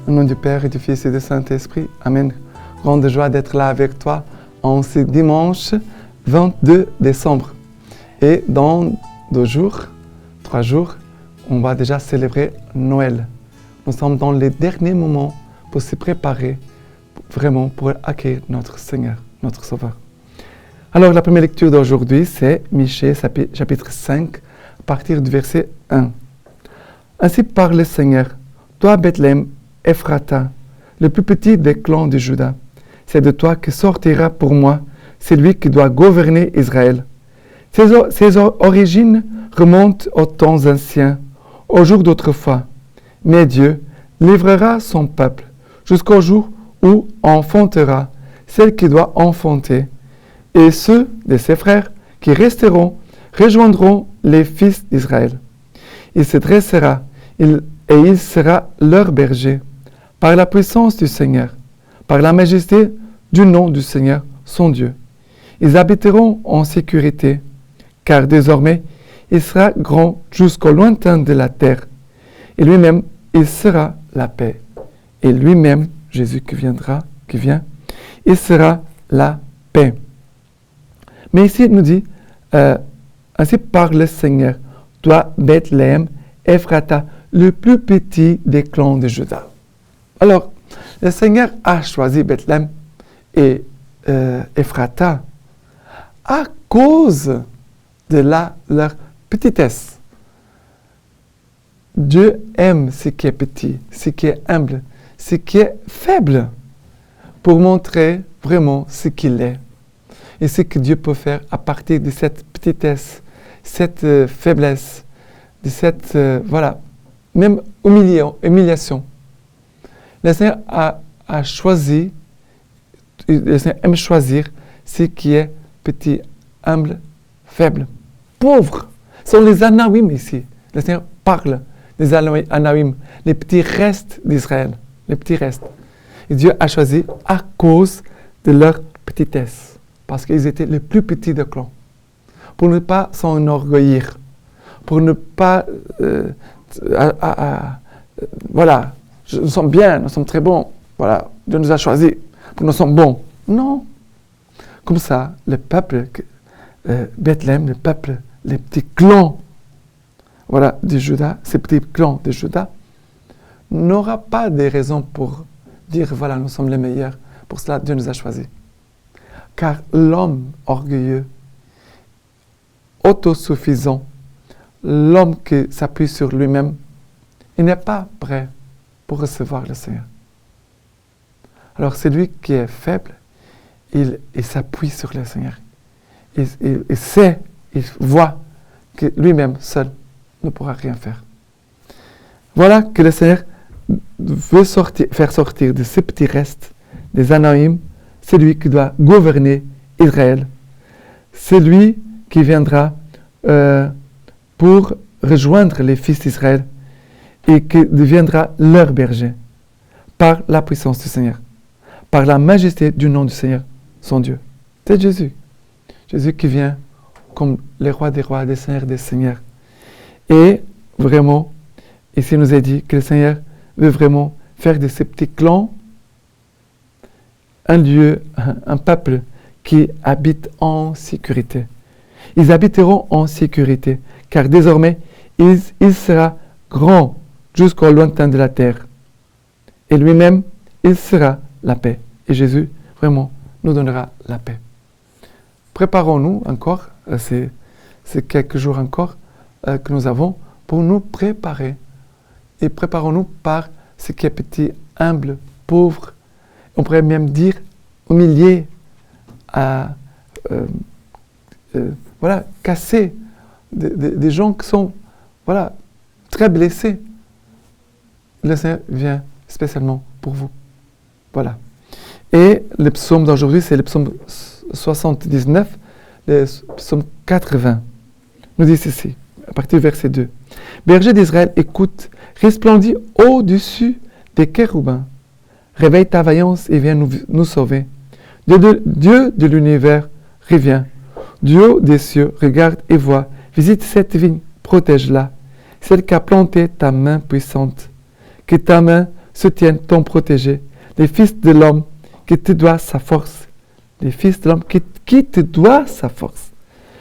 Au nom du Père et du Fils et du Saint-Esprit. Amen. Grande joie d'être là avec toi en ce dimanche 22 décembre. Et dans 3 jours, on va déjà célébrer Noël. Nous sommes dans les derniers moments pour se préparer vraiment pour accueillir notre Seigneur, notre Sauveur. Alors la première lecture d'aujourd'hui, c'est Michée chapitre 5, à partir du verset 1. Ainsi parle le Seigneur, toi Bethléem, Ephrata, le plus petit des clans de Juda, c'est de toi que sortira pour moi celui qui doit gouverner Israël. Ses origines remontent aux temps anciens, aux jours d'autrefois. Mais Dieu livrera son peuple jusqu'au jour où enfantera celle qui doit enfanter. Et ceux de ses frères qui resteront rejoindront les fils d'Israël. Il se dressera et il sera leur berger, par la puissance du Seigneur, par la majesté du nom du Seigneur, son Dieu. Ils habiteront en sécurité, car désormais, il sera grand jusqu'au lointain de la terre. Et lui-même, il sera la paix. Et lui-même, Jésus qui vient, il sera la paix. Mais ici, il nous dit, ainsi parle le Seigneur, toi, Bethléem, Ephrata, le plus petit des clans de Juda. Alors, le Seigneur a choisi Bethléem et Ephrata à cause de leur petitesse. Dieu aime ce qui est petit, ce qui est humble, ce qui est faible, pour montrer vraiment ce qu'il est. Et ce que Dieu peut faire à partir de cette petitesse, cette faiblesse, de cette, même humiliation. Le Seigneur a choisi, le Seigneur aime choisir ce qui est petit, humble, faible, pauvre. Ce sont les Anawim ici. Le Seigneur parle des Anawim, les petits restes d'Israël, les petits restes. Et Dieu a choisi à cause de leur petitesse, parce qu'ils étaient les plus petits de clan, pour ne pas s'enorgueillir, pour ne pas, nous sommes bien, nous sommes très bons, voilà, Dieu nous a choisis, nous sommes bons. Non. Comme ça, le peuple, Bethléem, le peuple, les petits clans, de Juda, ces petits clans de Juda, n'aura pas de raisons pour dire, nous sommes les meilleurs. Pour cela, Dieu nous a choisis. Car l'homme orgueilleux, autosuffisant, l'homme qui s'appuie sur lui-même, il n'est pas prêt pour recevoir le Seigneur. Alors, celui qui est faible, il s'appuie sur le Seigneur. Il sait, il voit que lui-même seul ne pourra rien faire. Voilà que le Seigneur veut faire sortir de ces petits restes, des Anaïm, celui qui doit gouverner Israël. Celui qui viendra pour rejoindre les fils d'Israël et qui deviendra leur berger par la puissance du Seigneur, par la majesté du nom du Seigneur, son Dieu. C'est Jésus. Jésus qui vient comme le roi des rois, des seigneurs. Et vraiment, ici il nous est dit que le Seigneur veut vraiment faire de ces petits clans un lieu, un peuple qui habite en sécurité. Ils habiteront en sécurité, car désormais, il sera grand jusqu'au lointain de la terre. Et lui-même, il sera la paix. Et Jésus, vraiment, nous donnera la paix. Préparons-nous encore, c'est quelques jours encore que nous avons, pour nous préparer. Et préparons-nous par ce qui est petit, humble, pauvre. On pourrait même dire humilié, cassé, des gens qui sont très blessés. Le Seigneur vient spécialement pour vous. Voilà. Et le psaume d'aujourd'hui, c'est le psaume 79, le psaume 80. Nous dit ceci, à partir du verset 2. Berger d'Israël, écoute, resplendis au-dessus des chérubins. Réveille ta vaillance et viens nous sauver. Dieu de l'univers, reviens. Dieu des cieux, regarde et vois. Visite cette vigne, protège-la. Celle qu'a planté ta main puissante. Que ta main soutiennent ton protégé, les fils de l'homme qui te doit sa force. Les fils de l'homme qui te doit sa force.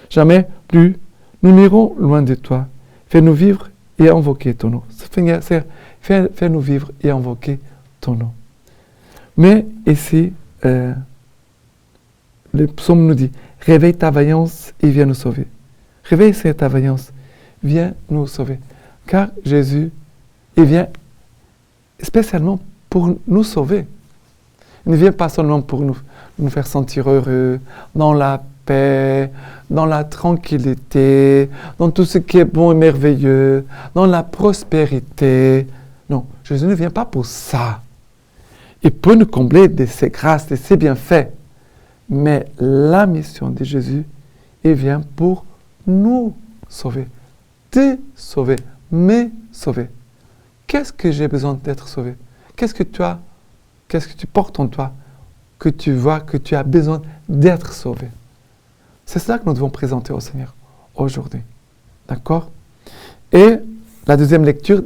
Jamais plus nous n'irons loin de toi. Fais-nous vivre et invoquer ton nom. Seigneur, fais-nous vivre et invoquer ton nom. Mais ici, le psaume nous dit, réveille ta vaillance et viens nous sauver. Réveille ta vaillance, viens nous sauver. Car Jésus, il vient spécialement pour nous sauver. Il ne vient pas seulement pour nous faire sentir heureux, dans la paix, dans la tranquillité, dans tout ce qui est bon et merveilleux, dans la prospérité. Non, Jésus ne vient pas pour ça. Il peut nous combler de ses grâces, de ses bienfaits. Mais la mission de Jésus, il vient pour nous sauver. Te sauver, me sauver. Qu'est-ce que j'ai besoin d'être sauvé? Qu'est-ce que tu portes en toi, que tu vois, que tu as besoin d'être sauvé? C'est cela que nous devons présenter au Seigneur aujourd'hui. D'accord? Et la deuxième lecture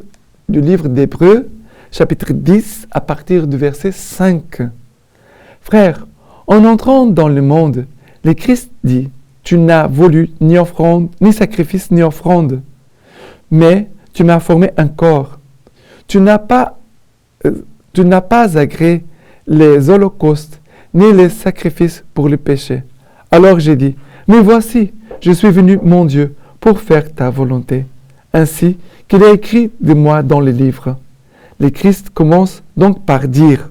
du livre d'Hébreux, chapitre 10, à partir du verset 5. Frères, en entrant dans le monde, le Christ dit, tu n'as voulu ni offrande, ni sacrifice, ni offrande, mais tu m'as formé un corps. Tu n'as pas agréé les holocaustes, ni les sacrifices pour le péché. Alors j'ai dit, mais voici, je suis venu, mon Dieu, pour faire ta volonté. Ainsi qu'il est écrit de moi dans les livres. Le Christ commence donc par dire,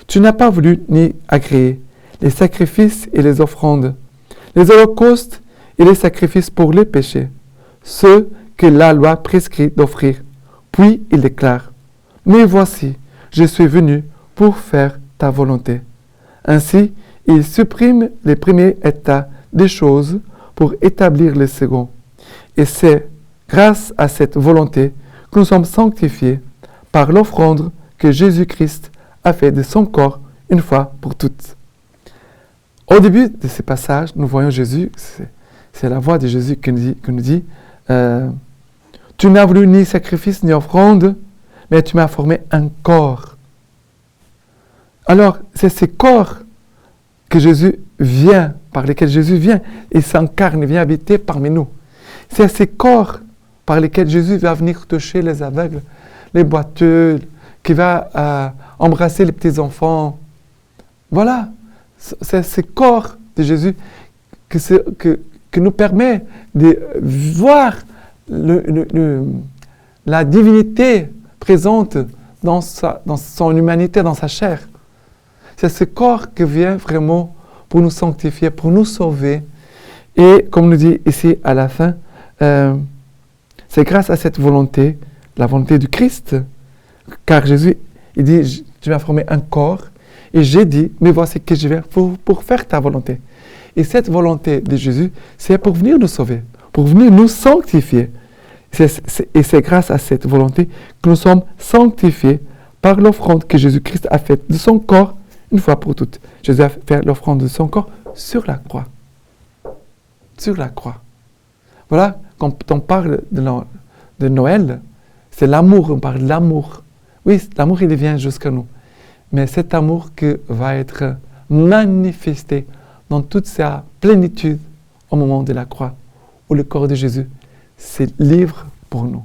tu n'as pas voulu ni agréer les sacrifices et les offrandes, les holocaustes et les sacrifices pour les péchés, ceux que la loi prescrit d'offrir. Puis il déclare, mais voici, je suis venu pour faire ta volonté. Ainsi, il supprime les premiers états des choses pour établir les seconds. Et c'est grâce à cette volonté que nous sommes sanctifiés par l'offrande que Jésus-Christ a fait de son corps une fois pour toutes. Au début de ce passage, nous voyons Jésus, c'est la voix de Jésus qui nous dit tu n'as voulu ni sacrifice ni offrande, mais tu m'as formé un corps. Alors, c'est ce corps que Jésus vient, par lesquels Jésus vient et s'incarne, vient habiter parmi nous. C'est ces corps par lesquels Jésus va venir toucher les aveugles, les boiteux, qui va embrasser les petits-enfants. Voilà, c'est ce corps de Jésus qui nous permet de voir la divinité présente dans son humanité, dans sa chair. C'est ce corps qui vient vraiment pour nous sanctifier, pour nous sauver. Et comme nous dit ici à la fin, c'est grâce à cette volonté, la volonté du Christ, car Jésus, il dit, tu m'as formé un corps, et j'ai dit, mais voici que je viens pour faire ta volonté. Et cette volonté de Jésus, c'est pour venir nous sauver, pour venir nous sanctifier. Et c'est grâce à cette volonté que nous sommes sanctifiés par l'offrande que Jésus-Christ a faite de son corps une fois pour toutes. Jésus a fait l'offrande de son corps sur la croix. Sur la croix. Voilà, quand on parle de Noël, c'est l'amour, on parle de l'amour. Oui, l'amour, il vient jusqu'à nous. Mais cet amour qui va être manifesté dans toute sa plénitude au moment de la croix, où le corps de Jésus se livre pour nous.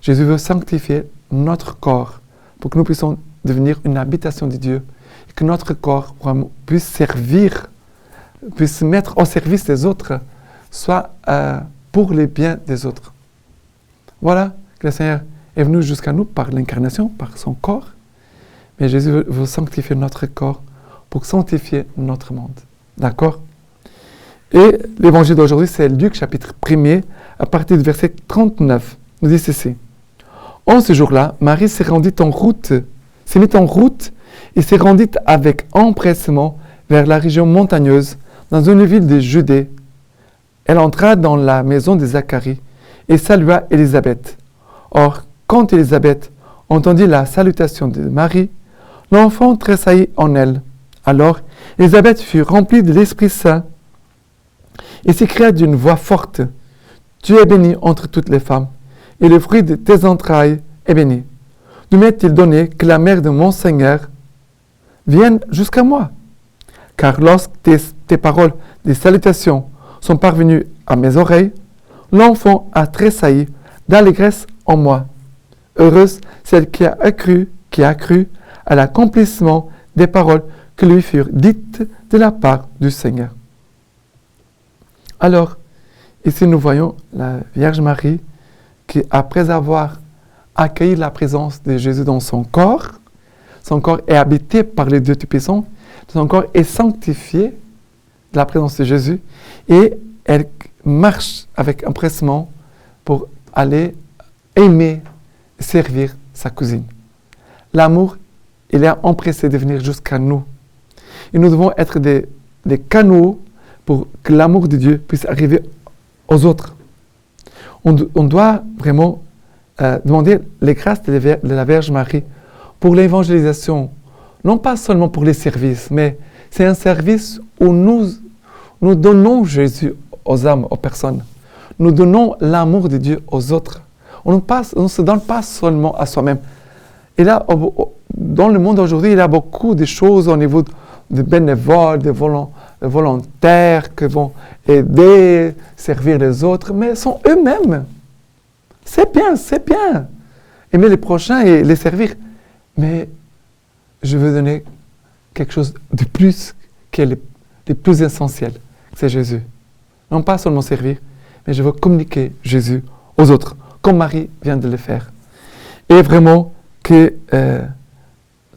Jésus veut sanctifier notre corps pour que nous puissions devenir une habitation de Dieu, et que notre corps puisse servir, puisse se mettre au service des autres, soit pour les biens des autres. Voilà, que le Seigneur est venu jusqu'à nous par l'incarnation, par son corps, mais Jésus veut sanctifier notre corps pour sanctifier notre monde. D'accord? Et l'évangile d'aujourd'hui, c'est Luc chapitre 1er, à partir du verset 39. Nous dit ceci. En ce jour-là, Marie s'est mit en route et s'est rendue avec empressement vers la région montagneuse, dans une ville de Judée. Elle entra dans la maison de Zacharie et salua Élisabeth. Or, quand Élisabeth entendit la salutation de Marie, l'enfant tressaillit en elle. Alors, Élisabeth fut remplie de l'Esprit Saint et s'écria d'une voix forte, « Tu es bénie entre toutes les femmes, et le fruit de tes entrailles est béni. lui m'est-il donné que la mère de mon Seigneur vienne jusqu'à moi. Car lorsque tes paroles de salutations sont parvenues à mes oreilles, l'enfant a tressailli d'allégresse en moi. Heureuse celle qui a cru à l'accomplissement des paroles qui lui furent dites de la part du Seigneur. Alors, ici nous voyons la Vierge Marie qui, après avoir accueilli la présence de Jésus dans son corps est habité par les deux Tout-Puissants, son corps est sanctifié de la présence de Jésus et elle marche avec empressement pour aller aimer, servir sa cousine. L'amour, il est empressé de venir jusqu'à nous. Et nous devons être des canaux pour que l'amour de Dieu puisse arriver aux autres. On doit vraiment demander les grâces de la Vierge Marie pour l'évangélisation, non pas seulement pour les services, mais c'est un service où nous donnons Jésus aux âmes, aux personnes. Nous donnons l'amour de Dieu aux autres. On ne se donne pas seulement à soi-même. Et là, dans le monde aujourd'hui, il y a beaucoup de choses au niveau de bénévoles, de volontaires qui vont aider, servir les autres, mais ils sont eux-mêmes. C'est bien. Aimer les prochains et les servir. Mais je veux donner quelque chose de plus qui est le plus essentiel. C'est Jésus. Non pas seulement servir, mais je veux communiquer Jésus aux autres, comme Marie vient de le faire. Et vraiment que de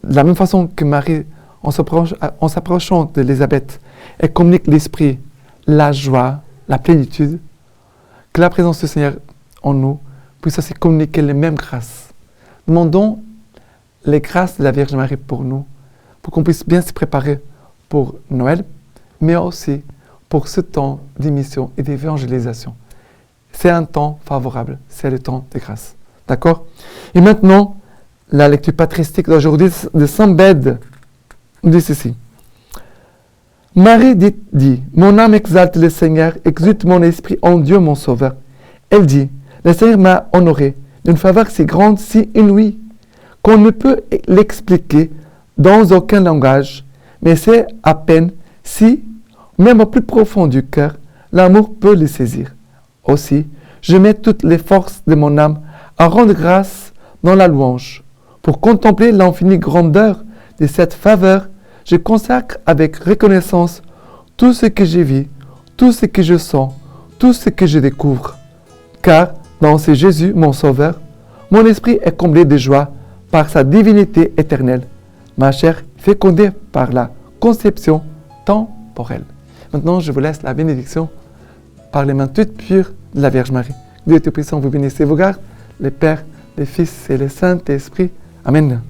la même façon que Marie, en s'approchant d'Élisabeth, elle communique l'esprit, la joie, la plénitude, que la présence du Seigneur en nous puisse aussi communiquer les mêmes grâces. Demandons les grâces de la Vierge Marie pour nous, pour qu'on puisse bien se préparer pour Noël, mais aussi pour ce temps d'émission et d'évangélisation. C'est un temps favorable, c'est le temps de grâce. D'accord? Et maintenant, la lecture patristique d'aujourd'hui de Saint Bède nous dit ceci. Marie dit, mon âme exalte le Seigneur, exulte mon esprit en Dieu mon Sauveur. Elle dit, le Seigneur m'a honoré d'une faveur si grande, si inouïe, qu'on ne peut l'expliquer dans aucun langage, mais c'est à peine si, même au plus profond du cœur, l'amour peut le saisir. Aussi, je mets toutes les forces de mon âme à rendre grâce dans la louange. Pour contempler l'infinie grandeur de cette faveur, je consacre avec reconnaissance tout ce que je vis, tout ce que je sens, tout ce que je découvre. Car dans ce Jésus, mon Sauveur, mon esprit est comblé de joie par sa divinité éternelle, ma chair fécondée par la conception temporelle. Maintenant, je vous laisse la bénédiction par les mains toutes pures de la Vierge Marie. Dieu Tout-Puissant vous bénisse et vous garde, le Père, le Fils et le Saint-Esprit. Amen.